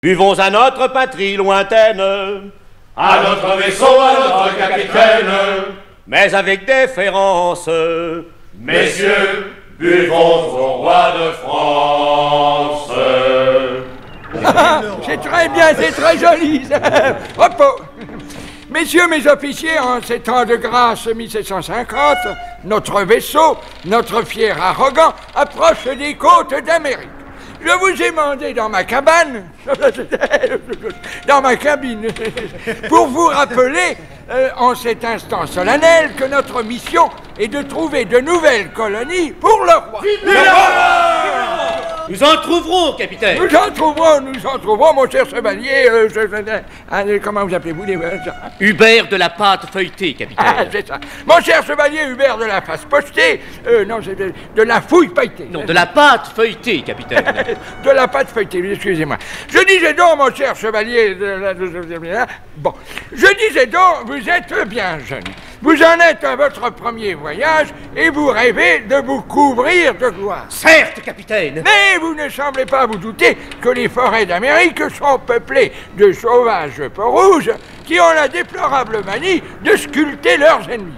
Buvons à notre patrie lointaine, à notre vaisseau, à notre capitaine, mais avec déférence. Messieurs, buvons au roi de France. C'est très bien, c'est très joli. Repos. Messieurs mes officiers, en ces temps de grâce 1750, notre vaisseau, notre fier arrogant, approche des côtes d'Amérique. Je vous ai mandé dans ma cabane, dans ma cabine, pour vous rappeler, en cet instant solennel, que notre mission est de trouver de nouvelles colonies pour le roi. Nous en trouverons, capitaine. Nous en trouverons, mon cher chevalier. Comment vous appelez-vous Hubert de la pâte feuilletée, capitaine. Ah, c'est ça. Mon cher chevalier Hubert de la face postée. Non, c'est de la fouille feuilletée. Non, de la pâte feuilletée, capitaine. De la pâte feuilletée, excusez-moi. Je disais donc, mon cher chevalier bon, je disais donc, vous êtes bien jeune. Vous en êtes à votre premier voyage et vous rêvez de vous couvrir de gloire. Certes, capitaine. Mais vous ne semblez pas vous douter que les forêts d'Amérique sont peuplées de sauvages peaux-rouges qui ont la déplorable manie de sculpter leurs ennemis.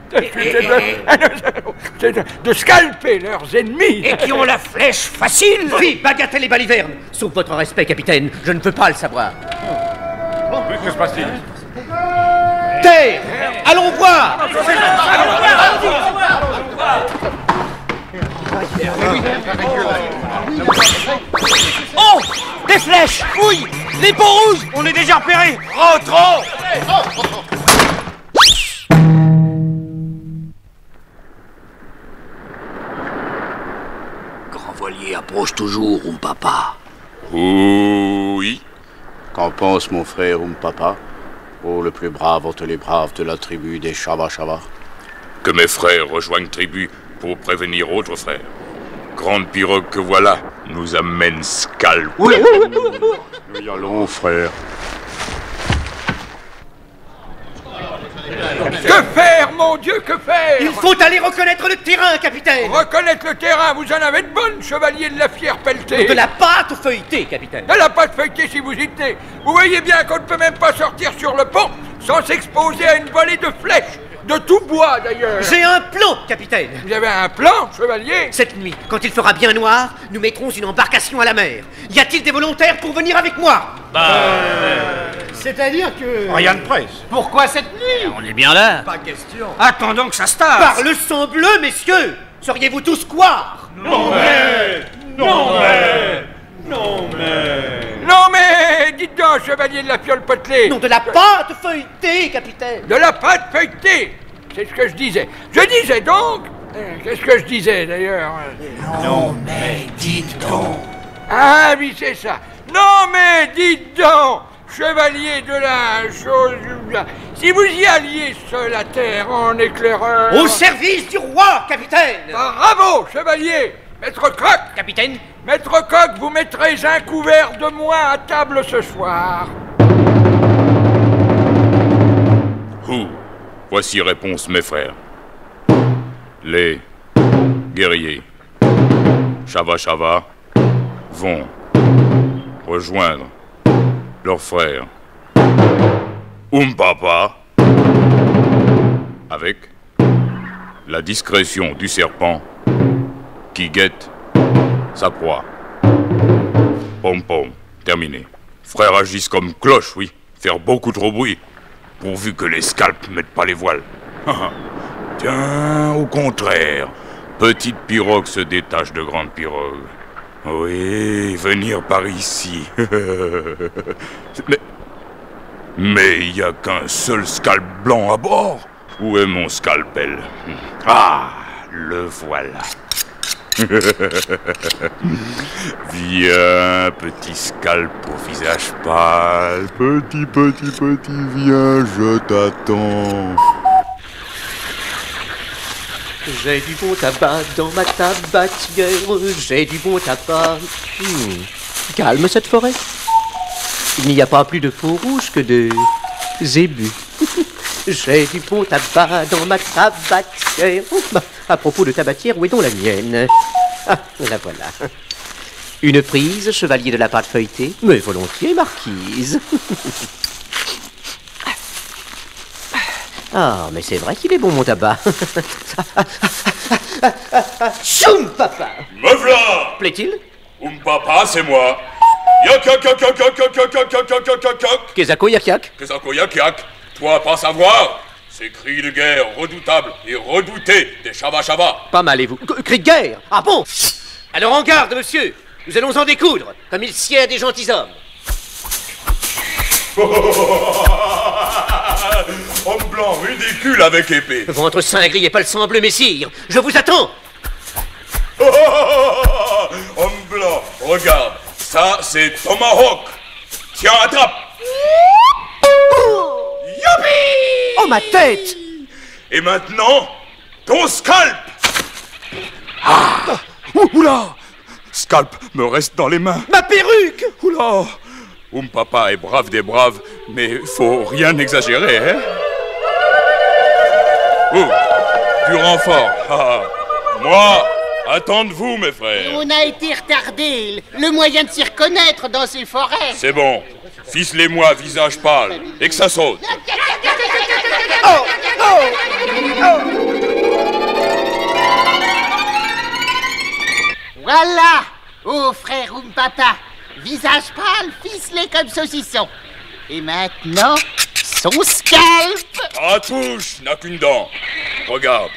De scalper leurs ennemis. Et qui ont la flèche facile. Oui, bagatelle et balivernes. Sauf votre respect, capitaine, je ne veux pas le savoir. Que se passe-t-il? Terre! Allons voir! Oh! Des flèches! Oui! Les peaux rouges! On est déjà repérés! Rentrons! Grand voilier approche toujours, papa. Oui. Qu'en pense mon frère papa? Oh, le plus brave entre les braves de la tribu des Chava. Que mes frères rejoignent tribu pour prévenir autres frères. Grande pirogue que voilà nous amène Scalp. Oui. Nous y allons, frère. Que faire, mon Dieu, que faire? Il faut aller reconnaître le terrain, capitaine! Reconnaître le terrain, vous en avez de bonnes, chevalier de la fière pelletée. De la pâte feuilletée, capitaine! De la pâte feuilletée, si vous y tenez. Vous voyez bien qu'on ne peut même pas sortir sur le pont sans s'exposer à une volée de flèches. De tout bois, d'ailleurs. J'ai un plan, capitaine! Vous avez un plan, chevalier? Cette nuit, quand il fera bien noir, nous mettrons une embarcation à la mer. Y a-t-il des volontaires pour venir avec moi? C'est-à-dire que... Rien de presse. Pourquoi cette nuit? On est bien là. Pas question. Attendons que ça se tasse. Par le sang bleu, messieurs! Seriez-vous tous couards? Non mais, dites donc, chevalier de la fiole potelée. Non, de la pâte feuilletée, capitaine! De la pâte feuilletée. C'est ce que je disais. Je disais donc... Qu'est-ce que je disais, d'ailleurs? Non mais dites donc. Ah oui, c'est ça. Non mais dites donc, chevalier de la chose... Si vous y alliez seul à terre en éclaireur... Au service du roi, capitaine! Bravo, chevalier! Maître Coq! Capitaine? Maître Coq, vous mettrez un couvert de moins à table ce soir. Voici réponse, mes frères. Les guerriers Chava vont rejoindre leur frère Papa avec la discrétion du serpent qui guette sa proie. Pom, terminé. Frères agissent comme cloche, oui. Faire beaucoup trop bruit, pourvu que les scalps mettent pas les voiles. Tiens, au contraire, petite pirogue se détache de grande pirogue. Oui, venir par ici. Mais il n'y a qu'un seul scalp blanc à bord. Où est mon scalpel? Ah, le voilà. Viens, petit scalp au visage pâle. Petit, viens, je t'attends. J'ai du bon tabac dans ma tabatière, j'ai du bon tabac. Calme cette forêt. Il n'y a pas plus de peaux rouges que de zébus. J'ai du bon tabac dans ma tabatière. À propos de tabatière, où est donc la mienne? Ah, la voilà. Une prise, chevalier de la pâte feuilletée? Mais volontiers, marquise. Ah, mais c'est vrai qu'il est bon, mon tabac. Choum, papa! Me v'là! Plaît-il? Papa, c'est moi. Yak yak yak yak yak yak yak yak yak yak yak yak yak. Kezako yak yak? Kezako yak yak. Toi, pas savoir? Ces cris de guerre redoutables et redoutés des Chava-Chava. Pas mal, et vous? Cri de guerre? Ah bon? Alors en garde, monsieur! Nous allons en découdre, comme il sied à des gentilshommes. Homme blanc ridicule avec épée. Ventre saint gris et pas le sang bleu, messire. Je vous attends. Homme blanc, regarde. Ça, c'est Tomahawk. Tiens, attrape. Youpi! Oh, ma tête! Et maintenant, ton scalp. Oula! Scalp me reste dans les mains. Ma perruque! Oula! Papa est brave des braves, mais faut rien exagérer, hein? Oh, du renfort. Ah, moi, attendez-vous, mes frères. On a été retardés. Le moyen de s'y reconnaître dans ces forêts. C'est bon. Ficelez-moi, visage pâle, et que ça saute. Voilà! Oh, frère Papa, visage pâle, ficelé comme saucisson. Et maintenant, son scalp! À touche, n'a qu'une dent. Regarde.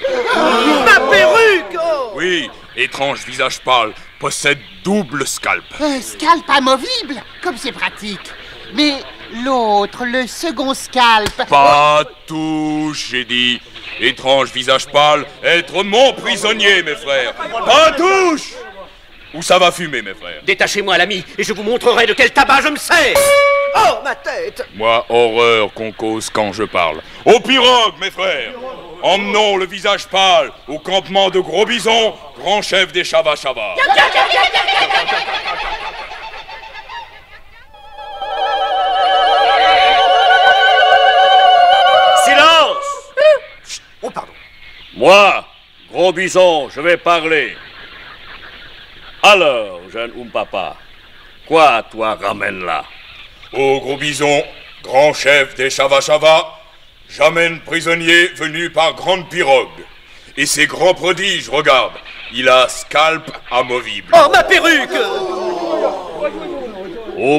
Ma perruque! Oh. Oui, étrange visage pâle, possède double scalp. Scalp amovible, comme c'est pratique. Mais l'autre, le second scalp... Pas touche, j'ai dit. Étrange visage pâle, être mon prisonnier, mes frères. Pas touche! Ou ça va fumer, mes frères. Détachez-moi, l'ami, et je vous montrerai de quel tabac je me sers. Oh, ma tête! Moi, horreur qu'on cause quand je parle. Aux pirogues, mes frères! Emmenons le visage pâle au campement de Gros Bison, grand chef des Chava-Chava. Silence! Oh, pardon. Moi, Gros Bison, je vais parler. Alors, jeune Papa, quoi toi ramène là? Ô Gros Bison, grand chef des Chava-Chava, j'amène prisonnier venu par grande pirogue. Et ces grands prodiges, regarde, il a scalp amovible. Oh, ma perruque!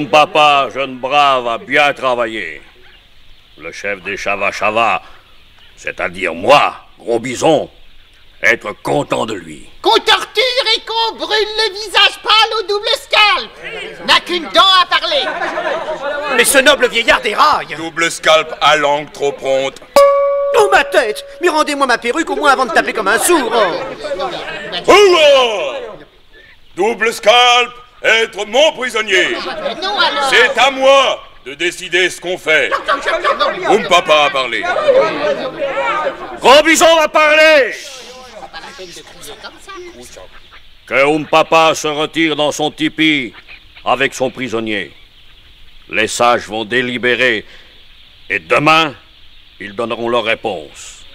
Papa, jeune brave, a bien travaillé. Le chef des Chava-Chava, c'est-à-dire moi, Gros Bison, être content de lui. Qu'on torture et qu'on brûle le visage pâle au double scalp. N'a qu'une dent à parler. Mais ce noble vieillard déraille. Double scalp à langue trop prompte. Oh, ma tête! Mais rendez-moi ma perruque au moins avant de taper comme un sourd. Ouah! Double scalp, être mon prisonnier. Non alors. C'est à moi de décider ce qu'on fait. Papa a parlé. Gros Bison va parler! Que Papa se retire dans son tipi avec son prisonnier. Les sages vont délibérer et demain, ils donneront leur réponse.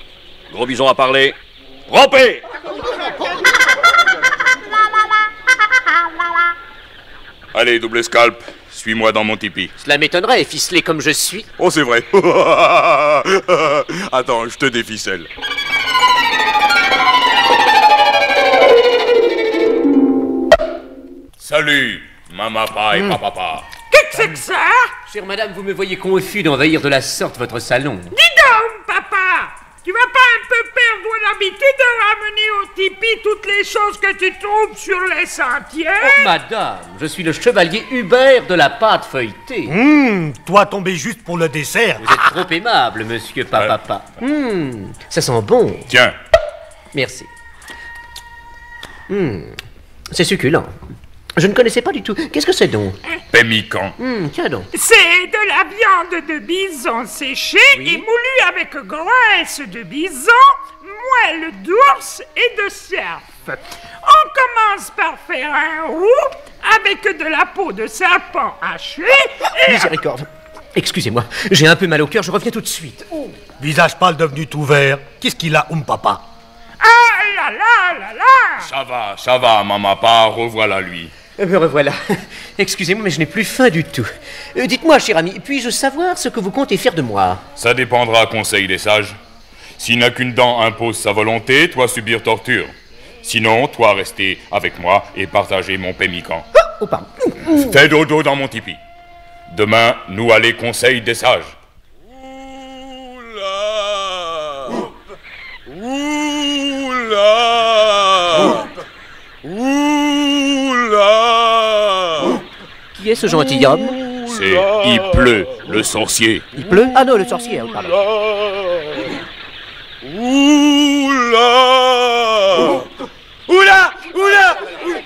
Gros Bison a parlé. Rompez! Allez, double scalp, suis-moi dans mon tipi. Cela m'étonnerait, ficelé comme je suis. Oh, c'est vrai. Attends, je te déficelle. Salut, papa et papa. Qu'est-ce que c'est que ça? Chère madame, vous me voyez confus d'envahir de la sorte votre salon. Dis donc, papa! Tu vas pas un peu perdre l'habitude de ramener au tipi toutes les choses que tu trouves sur les sentiers? Oh, madame, je suis le chevalier Hubert de la pâte feuilletée. Toi tombé juste pour le dessert. Vous êtes trop aimable, monsieur Papa. Ça sent bon. Tiens. Merci. C'est succulent. Je ne connaissais pas du tout. Qu'est-ce que c'est donc? Pémican. Tiens donc. C'est de la viande de bison séchée et moulue avec graisse de bison, moelle d'ours et de cerf. On commence par faire un roux avec de la peau de serpent hachée et... Miséricorde. Excusez-moi, j'ai un peu mal au cœur, je reviens tout de suite. Visage pâle devenu tout vert. Qu'est-ce qu'il a, Papa? Ah là là là là! Ça va, papa, revoilà lui. Me revoilà. Excusez-moi, mais je n'ai plus faim du tout. Dites-moi, cher ami, puis-je savoir ce que vous comptez faire de moi? Ça dépendra, conseil des sages. S'il n'a qu'une dent impose sa volonté, toi subir torture. Sinon, toi rester avec moi et partager mon pémican. Oh, pardon. Fais dodo dans mon tipi. Demain, nous aller conseil des sages. Oula! Oula! Oula! Qui est ce gentilhomme? C'est Il pleut, le sorcier. Il pleut? Ah non, le sorcier, pardon. Oula! Oula! Oula!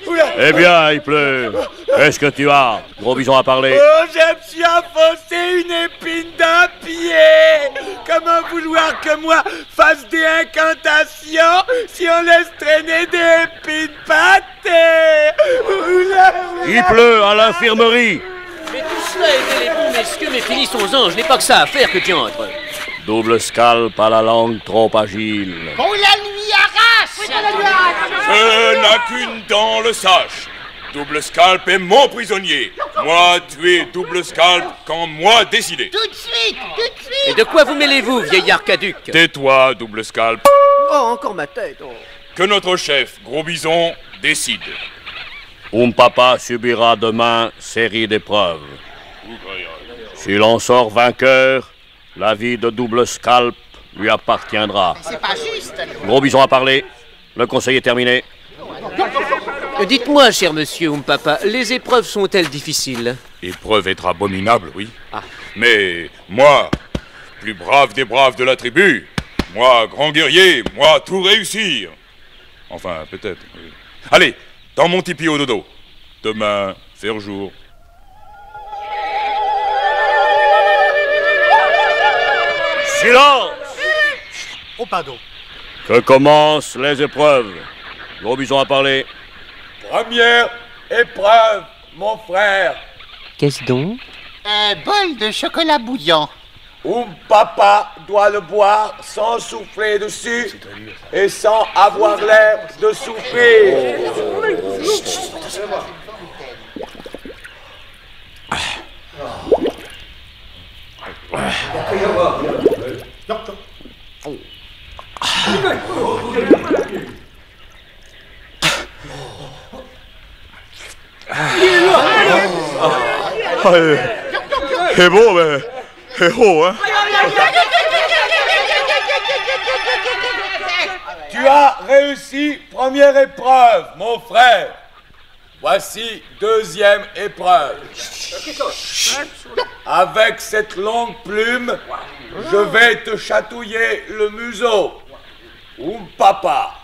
Oula! Eh bien, il pleut. Qu'est-ce que tu as? Gros bison à parler. Oh, je me suis enfoncé une épine d'un pied! Comment vouloir que moi fasse des incantations si on laisse traîner des épines pâtées? Oula! Il pleut à l'infirmerie. Mais tout cela aider les bons messieurs, mais finissons-en, je n'ai pas que ça à faire que tu entres. Double scalp à la langue trop agile. Qu'on la lui arrache! Je n'ai qu'une dent, le sache. Double scalp est mon prisonnier. Moi, tuer double scalp quand moi décider. Tout de suite! Tout de suite! Et de quoi vous mêlez-vous, vieillard caduc? Tais-toi, double scalp. Oh, encore ma tête. Oh. Que notre chef, Gros Bison, décide. Papa subira demain série d'épreuves. S'il en sort vainqueur, la vie de double scalp lui appartiendra. C'est pas juste! Gros bison à parler. Le conseil est terminé. Dites-moi, cher monsieur Papa, les épreuves sont-elles difficiles? Épreuve être abominable, oui. Ah. Mais moi, plus brave des braves de la tribu, moi, grand guerrier, moi, tout réussir. Enfin, peut-être. Oui. Allez, dans mon tipi au dodo. Demain, faire jour. Silence! Oh, pardon. Que commencent les épreuves. Gros bison à parler. Première épreuve, mon frère. Qu'est-ce donc? Un bol de chocolat bouillant. Papa doit le boire sans souffler dessus et sans avoir l'air de souffrir. C'est beau, mais c'est haut, hein. Tu as réussi première épreuve, mon frère. Voici deuxième épreuve. Avec cette longue plume, je vais te chatouiller le museau. Papa,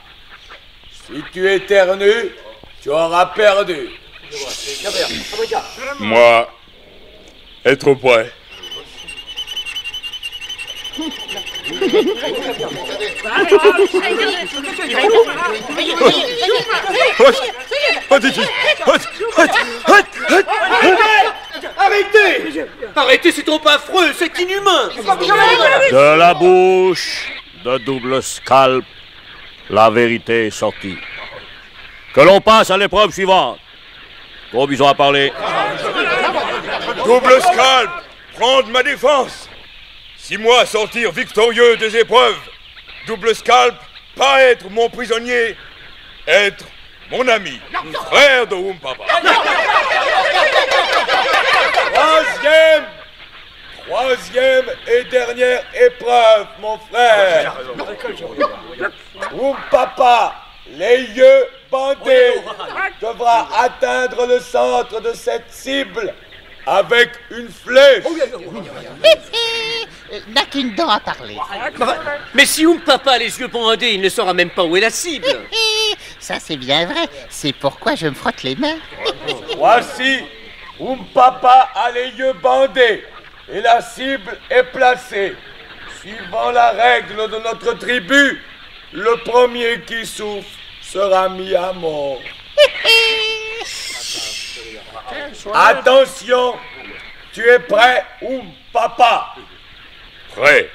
si tu éternues, tu auras perdu. Moi, être prêt. Arrêtez! Arrêtez, c'est trop affreux, c'est inhumain! De la bouche de double scalp, la vérité est sortie. Que l'on passe à l'épreuve suivante. Gros bison à parler. Double scalp, prendre ma défense. Si moi sortir victorieux des épreuves, double scalp, pas être mon prisonnier, être mon ami, frère de Papa. Troisième et dernière épreuve, mon frère. Papa, les yeux bandés, devra atteindre le centre de cette cible avec une flèche. N'a qu'une dent à parler. Mais si Papa a les yeux bandés, il ne saura même pas où est la cible. Ça, c'est bien vrai. C'est pourquoi je me frotte les mains. Voici, Papa a les yeux bandés et la cible est placée. Suivant la règle de notre tribu, le premier qui souffle sera mis à mort. Attention, tu es prêt, Papa? Prêt.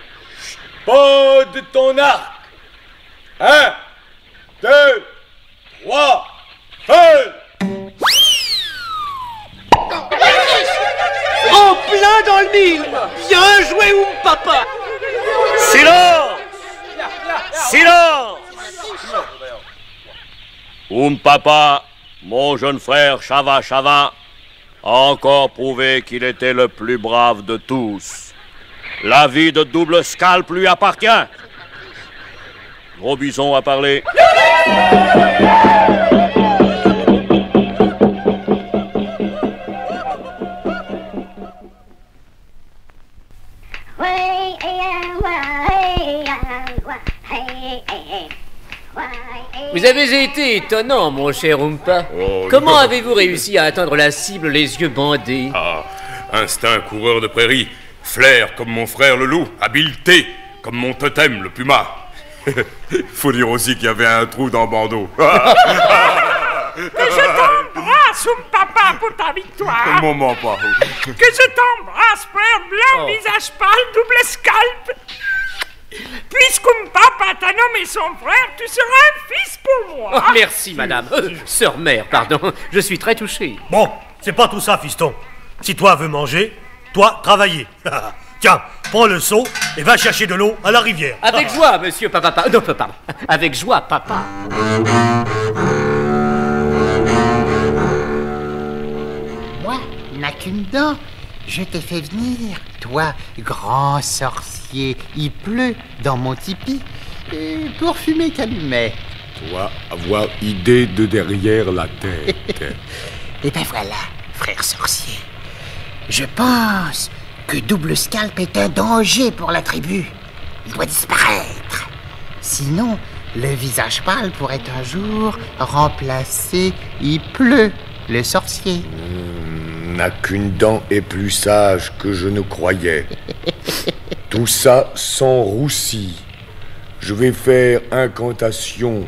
Bande ton arc. 1, 2, 3, feu! En plein dans le mille. Bien joué, Papa. Silence! Silence! Papa, mon jeune frère Chava Chava, a encore prouvé qu'il était le plus brave de tous. La vie de Double Scalp lui appartient. Gros Bison a parlé. Vous avez été étonnant, mon cher Oompa. Oh, Comment non. avez-vous réussi à atteindre la cible les yeux bandés? Ah, instinct coureur de prairie, flair comme mon frère le loup, habileté comme mon totem le puma. Faut dire aussi qu'il y avait un trou dans Bordeaux. Que je t'embrasse, Papa, pour ta victoire. Moment pas. Que je t'embrasse, frère blanc, visage pâle, double scalp. Puisqu'Papa t'a nommé son frère, tu seras un fils pour moi. Oh, merci, madame. Sœur-mère, pardon. Je suis très touché. Bon, c'est pas tout ça, fiston. Si toi veux manger, toi travailler. Tiens, prends le seau et va chercher de l'eau à la rivière. Avec joie, monsieur Papa. Non, pardon. Avec joie, papa. Moi, Nakunda, je t'ai fait venir, toi, grand sorcier. Il pleut dans mon tipi pour fumer calumet. Toi, avoir idée de derrière la tête. Et ben voilà, frère sorcier. Je pense que Double Scalp est un danger pour la tribu. Il doit disparaître. Sinon, le visage pâle pourrait un jour remplacer Il pleut, le sorcier. Nakundan est plus sage que je ne croyais. Tout ça sans roussi. Je vais faire incantation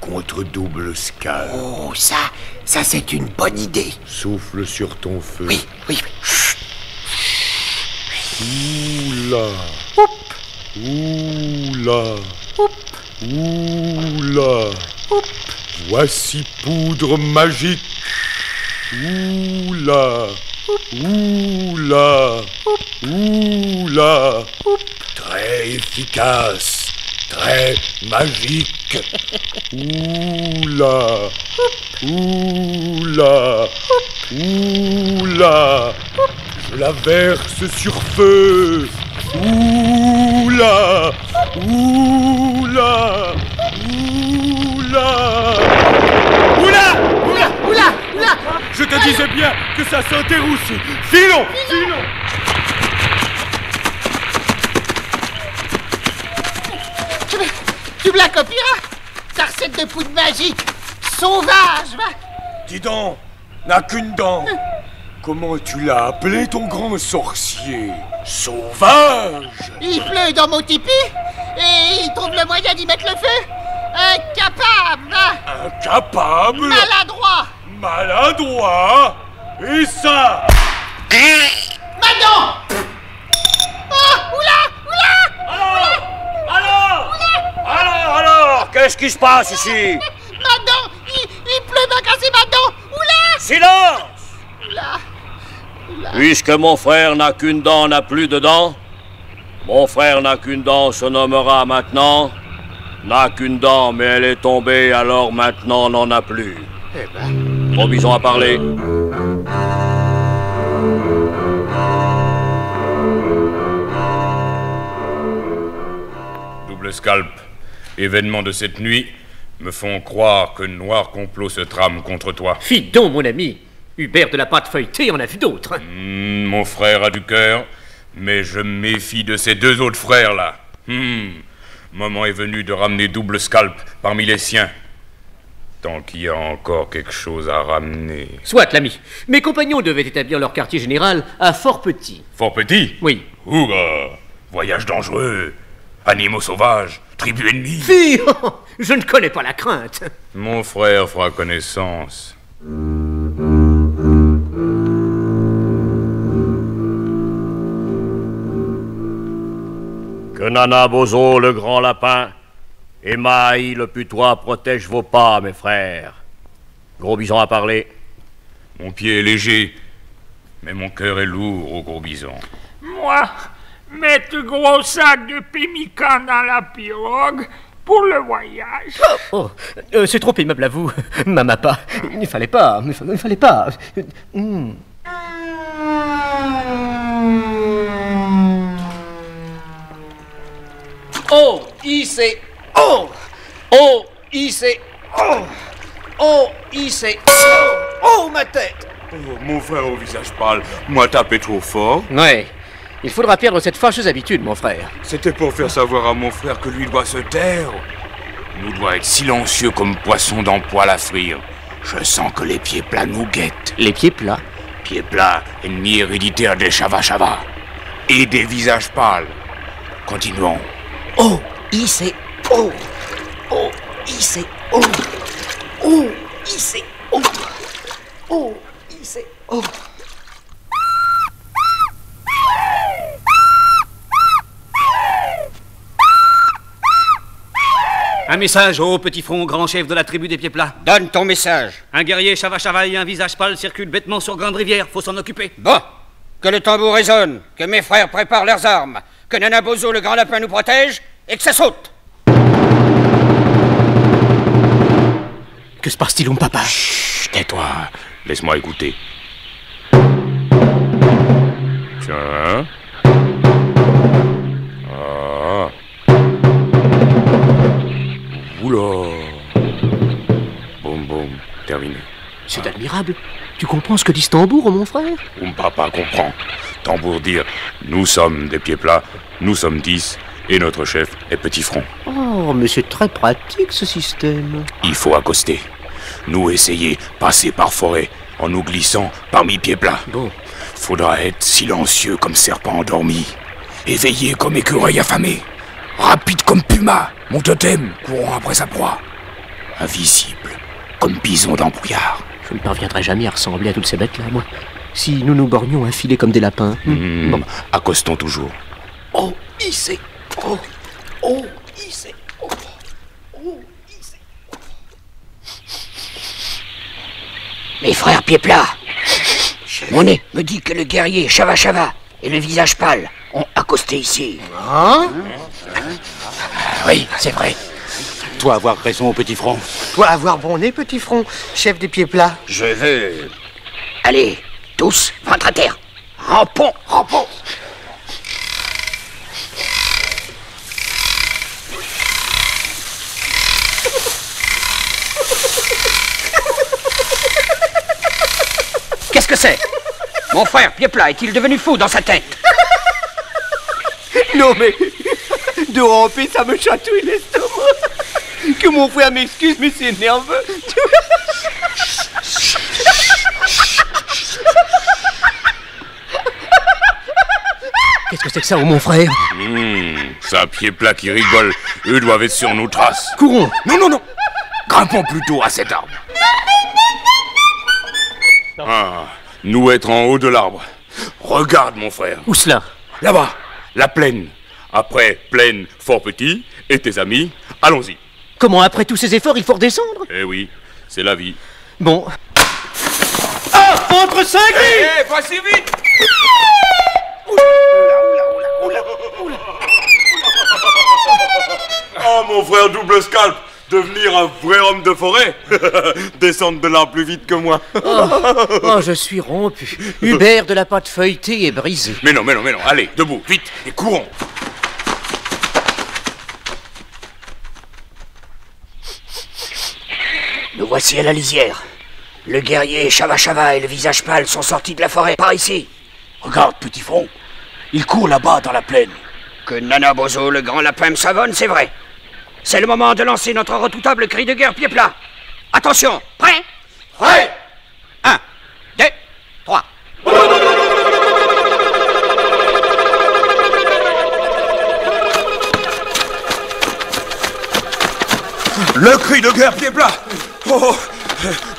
contre Double Scalp. Oh, ça c'est une bonne idée. Souffle sur ton feu. Oui. Oula. Oula. Oula. Voici poudre magique. Oula. Oula. Oula. Très efficace. Très magique. Oula. Oula. Oula. Je la verse sur feu. Oula. Oula. Oula. Oula. Je te disais bien que ça sentait roussi. Filons. Tu me la copieras? Ta recette de poudre magique sauvage, va. Dis donc, Nakundan, comment tu l'as appelé ton grand sorcier? Sauvage. Il pleut dans mon tipi et il trouve le moyen d'y mettre le feu. Incapable, va. Incapable. Maladroit. Et ça? Maintenant. Oh, Alors, qu'est-ce qui se passe ici? Maintenant, il pleut, m'a cassé maintenant. Oula. Silence! Puisque mon frère Nakundan n'a plus de dents, mon frère Nakundan se nommera maintenant Nakundan, mais elle est tombée, alors maintenant n'en a plus. Gros Bison a parlé. Double Scalp, événements de cette nuit me font croire que noir complot se trame contre toi. Fi donc, mon ami. Hubert de la pâte feuilletée en a vu d'autres. Mon frère a du cœur, mais je me méfie de ces deux autres frères-là. Moment est venu de ramener Double Scalp parmi les siens. Tant qu'il y a encore quelque chose à ramener. Soit, l'ami. Mes compagnons devaient établir leur quartier général à Fort Petit. Fort Petit? Oui. Ouga, voyage dangereux, animaux sauvages, tribu ennemie. Fi, je ne connais pas la crainte. Mon frère fera connaissance. Que Nana Bozo, le grand lapin, et Maï, le putois, protègent vos pas, mes frères. Gros Bison a parlé. Mon pied est léger, Mais mon cœur est lourd, au gros bison. Moi, mettre gros sac de pémican dans la pirogue pour le voyage. C'est trop aimable à vous, Mamapa. Il fallait pas, il fallait pas. Oh, I-C, oh, oh, I-C, oh, oh, I-C, oh, ma tête. Oh, mon frère au visage pâle, moi tapé trop fort. Ouais, il faudra perdre cette fâcheuse habitude, mon frère. C'était pour faire savoir à mon frère que lui doit se taire. Nous doit être silencieux comme poisson dans poêle à frire. Je sens que les pieds plats nous guettent. Les pieds plats? Pieds plats, ennemi héréditaire des Chava-Chava. Et des visages pâles. Continuons. Oh, I-C, oh, oh, I-C, oh, oh, I-C, oh, oh, I-C, oh. Un message au petit front, grand chef de la tribu des pieds plats. Donne ton message. Un guerrier Chava-Chava et un visage pâle circulent bêtement sur Grande Rivière, faut s'en occuper. Bon, que le tambour résonne, que mes frères préparent leurs armes, que Nana Bozo, le grand lapin, nous protège, et que ça saute. Que se passe-t-il, papa? Chut, tais-toi. Laisse-moi écouter. Tiens. Ah. Oula. Boum, boum. Terminé. C'est admirable. Tu comprends ce que dit ce tambour, mon frère? Papa comprend. Tambour dire, nous sommes des pieds plats, nous sommes 10, et notre chef est Petit Front. Oh, mais c'est très pratique, ce système. Il faut accoster. Nous essayer, passer par forêt, en nous glissant parmi pieds plats. Bon. Faudra être silencieux comme serpent endormi, éveillé comme écureuil affamé, rapide comme puma, mon totem, courant après sa proie, invisible comme bison dans le brouillard. Je ne parviendrai jamais à ressembler à toutes ces bêtes-là, moi. Si nous nous bornions à filer comme des lapins. Bon. Accostons toujours. Oh, I-C, oh, oh, I-C, oh, oh, I-C. Mes frères pieds plats, mon nez me dit que le guerrier Chava-Chava et le visage pâle ont accosté ici. Hein? Oui, c'est vrai. Toi avoir raison, Petit Front. Toi avoir bon nez, Petit Front, chef des pieds plats. Je veux... Allez, tous, ventre à terre. Rampons, rampons. Qu'est-ce que c'est? Mon frère pied plat est-il devenu fou dans sa tête? Non mais, de ramper, ça me chatouille l'estomac. Que mon frère m'excuse, mais c'est nerveux. Qu'est-ce que c'est que ça, mon frère? C'est un pied plat qui rigole. Eux doivent être sur nos traces. Courons. Non, non, non. Grimpons plutôt à cet arbre. Ah, nous être en haut de l'arbre. Regarde, mon frère. Où cela? Là-bas, la plaine. Après, plaine, fort petit, et tes amis, allons-y. Comment, après tous ces efforts, il faut redescendre? Eh oui, c'est la vie. Bon. Ah, ventre cinglé! Eh, voici vite! Oh, mon frère double scalp, devenir un vrai homme de forêt. Descendre de l'arbre plus vite que moi. Oh, je suis rompu. Hubert de la pâte feuilletée est brisé. Mais non, allez, debout, vite, et courons. Nous voici à la lisière. Le guerrier Chava-Chava et le visage pâle sont sortis de la forêt par ici. Regarde, Petit Front. Il court là-bas dans la plaine. Que Nana Bozo, le grand lapin, me savonne, c'est vrai. C'est le moment de lancer notre redoutable cri de guerre pied plat. Attention, prêt? Prêt! 1, 2, 3. Le cri de guerre pied plat. Oh,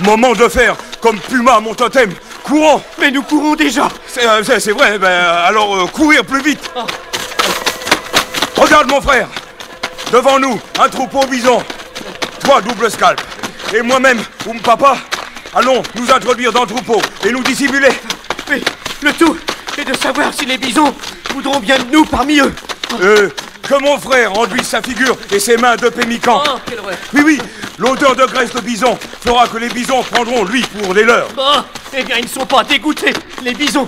moment de faire comme Puma, mon totem. Courons. Mais nous courons déjà. C'est vrai, ben alors courir plus vite. Regarde, mon frère. Devant nous, un troupeau bison. Toi, double scalp. Et moi-même, papa, allons nous introduire dans le troupeau et nous dissimuler. Le tout est de savoir si les bisons voudront bien de nous parmi eux. Que mon frère enduise sa figure et ses mains de pémican. Oh, quelle horreur. Oui, l'odeur de graisse de bison fera que les bisons prendront lui pour les leurs. Oh, eh bien, ils ne sont pas dégoûtés, les bisons.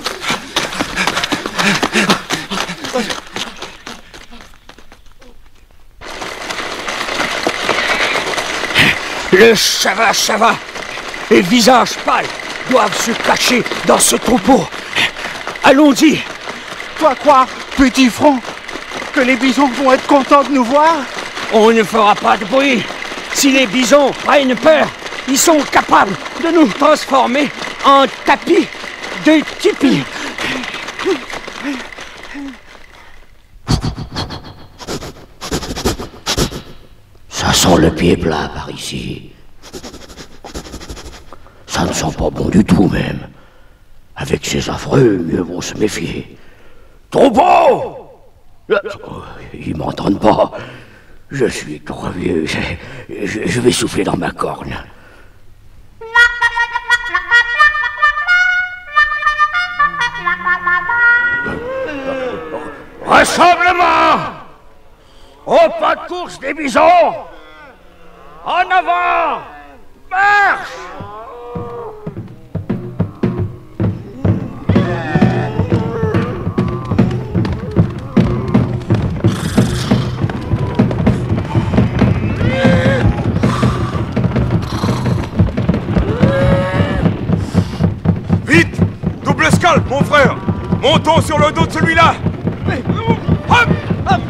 Le chava et le visage pâle doivent se cacher dans ce troupeau. Allons-y. Toi quoi, petit front? Que les bisons vont être contents de nous voir? On ne fera pas de bruit. Si les bisons prennent peur, ils sont capables de nous transformer en tapis de tipi. Ça sent le pied plat par ici. Ça ne sent pas bon du tout même. Avec ces affreux, mieux vaut se méfier. Troupeau! Ils m'entendent pas. Je suis trop vieux. Je vais souffler dans ma corne. Rassemblement! Au pas de course des bisons! En avant! Marche! Vite! Double scalp, mon frère! Montons sur le dos de celui-là! Hop! Hop!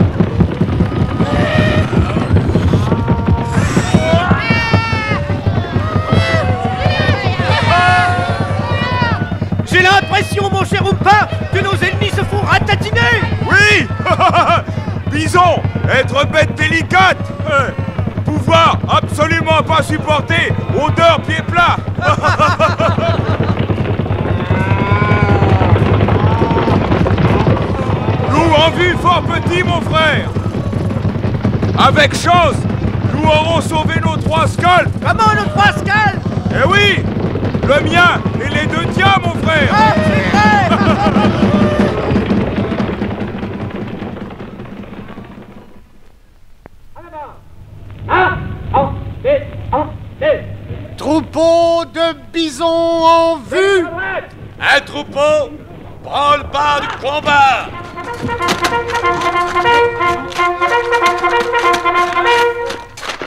J'ai l'impression, mon cher Oompa, que nos ennemis se font ratatiner. Oui! Bison, être bête délicate! Pouvoir absolument pas supporter odeur pied plat! Nous en vue fort petit, mon frère! Avec chance, nous aurons sauvé nos 3 scalps! Comment nos 3 scalps? Eh oui! Le mien et les 2 tiens, mon frère! Ah, c'est vrai! Troupeau de bisons en vue! Un troupeau prend le pas du combat!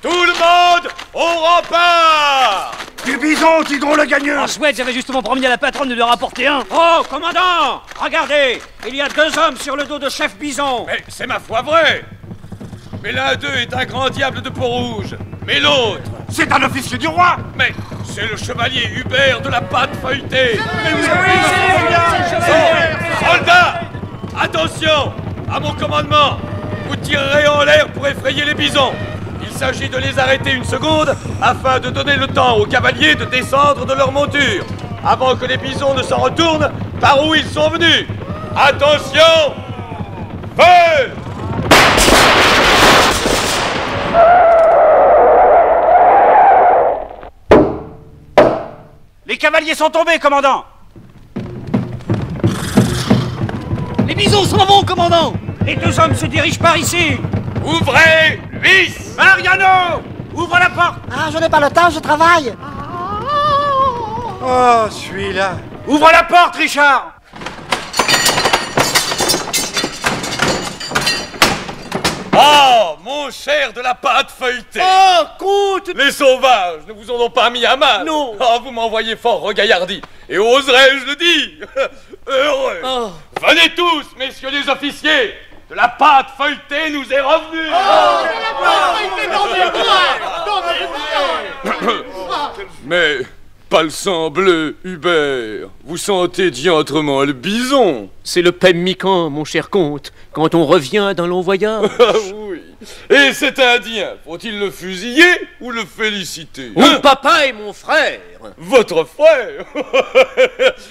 Tout le monde au rempart! Les bisons tiendront le gagnant! En chouette, j'avais justement promis à la patronne de leur apporter un. Oh, commandant! Regardez! Il y a 2 hommes sur le dos de chef bison! Mais c'est ma foi vrai! Mais l'un d'eux est un grand diable de Peau-Rouge! Mais l'autre... C'est un officier du roi! Mais c'est le chevalier Hubert de la pâte feuilletée! Soldats! Attention! À mon commandement! Vous tirerez en l'air pour effrayer les bisons! Il s'agit de les arrêter une seconde afin de donner le temps aux cavaliers de descendre de leur monture, avant que les bisons ne s'en retournent par où ils sont venus. Attention! Feu! Les cavaliers sont tombés, commandant! Les bisons s'en vont, commandant! Les 2 hommes se dirigent par ici! Ouvrez vis! Mariano! Ouvre la porte! Ah, je n'ai pas le temps, je travaille. Oh, celui-là. Ouvre la porte, Richard! Oh, mon cher de la pâte feuilletée! Oh, croûte! Les sauvages ne vous en ont pas mis à mal! Non! Oh, vous m'envoyez fort regaillardi! Et oserais-je le dire? Heureux! Oh. Venez tous, messieurs les officiers! De la pâte feuilletée nous est revenue! Mais pas le sang bleu, Hubert. Vous sentez diantrement le bison. C'est le pemmican, mon cher comte, quand on revient d'un long voyage. Ah oui. Et cet Indien, faut-il le fusiller ou le féliciter? Mon papa est mon frère. Votre frère?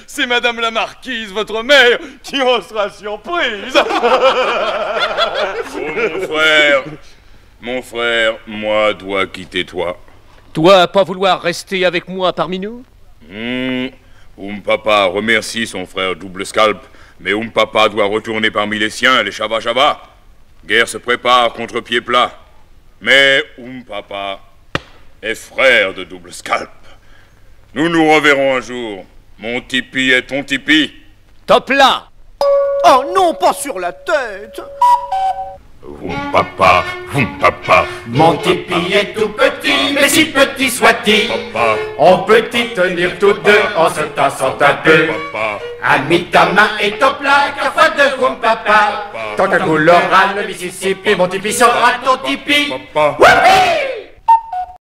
C'est Madame la Marquise, votre mère, qui en sera surprise. Oh, mon frère, moi dois quitter toi. Toi, pas vouloir rester avec moi parmi nous? Papa remercie son frère Double Scalp, mais Papa doit retourner parmi les siens, les Chava Chava. Guerre se prépare contre pied plat. Mais Papa est frère de Double Scalp. Nous nous reverrons un jour. Mon tipi est ton tipi. Top là! Oh non, pas sur la tête! Papa. Mon tipi est tout petit, mais si petit soit-il, on peut y tenir tous deux en se tassant un peu. Ami, ta main est au plat, car foi de Papa. Tant qu'un coulera le Mississippi, mon tipi sera ton tipi. Papa.